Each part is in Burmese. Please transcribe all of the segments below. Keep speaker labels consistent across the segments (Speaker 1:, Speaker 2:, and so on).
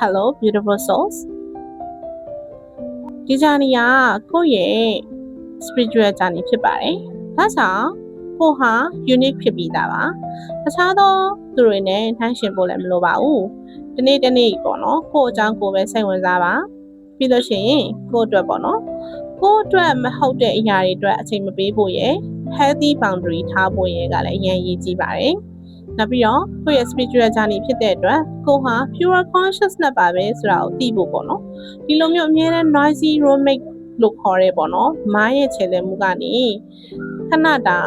Speaker 1: Hello beautiful souls ဒီ journey ကကိုယ့်ရဲ့ spiritual journey ဖြစ်ပါတယ်ဒါကြောင့်ကိုဟာ unique ဖြစ်ပြီးသားပါတခြားသောသူတွေနဲ့နှိုင်းယှဉ်ဖို့လည်းမလိုပါဘူးဒီနေ့ပေါ့နော်ကိုယ့်အကြောင်းကိုပဲစိတ်ဝင်စားပါပြီးလို့ရှိရင်ကိုယ့်အတွက်ပေါ့နော်ကိုယ့်အတွက်မဟုတ်တဲ့အရာတွေအတွက်အချိန်မပေးဖို့ရယ် healthy boundary ထားဖို့ရယ်ကလည်းအရင်ရည်ကြီးပါတယ်နောက်ပြီးတော့ကိုယ့်ရဲ့ spiritual journey ဖြစ်တဲ့အတွက်ကိုဟာ pure consciousness ပါပဲဆိုတာကိုသိဖို့ပေါ့နော်ဒီလိုမျိုးအများနဲ့ noisy roommate လို့ခေါ်ရဲပေါ့နော်မိုင်းရဲ့ခြေလှမ်းမှုကနေခဏတာ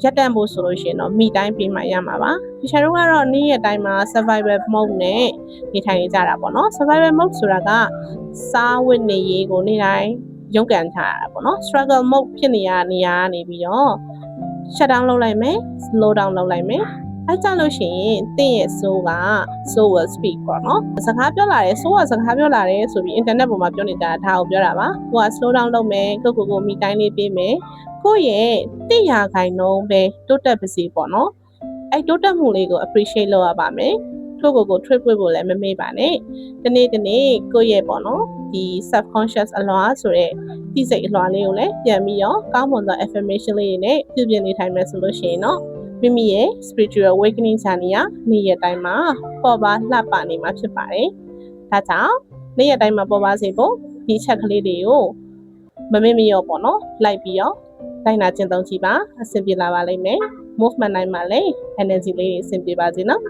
Speaker 1: ရက်တန့်ဖို့ဆိုလို့ရှိရင်တော့မိတိုင်းပြင်မှရမှာပါဒီချာတို့ကတော့နေ့ရက်တိုင်းမှာ survival mode နဲ့နေထိုင်နေကြတာပေါ့နော် survival mode ဆိုတာကစားဝတ်နေရေးကိုနေ့တိုင်းရုန်းကန်ထားရတာပေါ့နော် struggle mode ဖြစ်နေရနေရနေပြီးတော့ shut down လုပ်လိုက်မယ် slow down လုပ်လိုက်မယ်အဲကြလို့ရှိရင်တင့်ရဲ့ soul က soul will speak ပေါ့နော်စကားပြောလာတယ် soul ကစကားပြောလာတယ်ဆိုပြီး internet ပေါ်မှာပြောနေတာဒါကိုပြောတာပါကိုက slow down လုပ်မယ်ကိုမိတိုင်းလေးပေးမယ်ကိုရဲ့100ခိုင်နှုန်းပဲတိုးတက်ပါစေပေါ့နော်အဲတိုးတက်မှုလေးကို appreciate လုပ်ရပါမယ်ကို trip ဖို့လည်းမမေ့ပါနဲ့ဒီနေ့ကိုရဲ့ပေါ့နော်ဒီ subconscious အလွှာဆိုတဲ့သိစိတ်အလွှာလေးကိုလည်းပြန်ပြီးတော့ကောင်းမွန်သော affirmation လေးတွေနဲ့ပြုပြင်နေထိုင်မယ်ဆိုလို့ရှိရင်တော့မိမိရဲ့ spiritual awakening journey ကနေ့ရက်တိုင်းမှာပေါ်ပါလှပနေမှာဖြစ်ပါတယ်ဒါကြောင့်နေ့ရက်တိုင်းမှာပေါ်ပါစေဖို့ဒီချက်ကလေးတွေကိုမမေ့မလျော့ပေါ့နော်လိုက်ပြီးတော့တိုင်းနာကျင့်သုံးကြည့်ပါအဆင်ပြေလာပါလိမ့်မယ် movement တိုင်းမှာလည်း energy လေးအဆင်ပြေပါစေနော်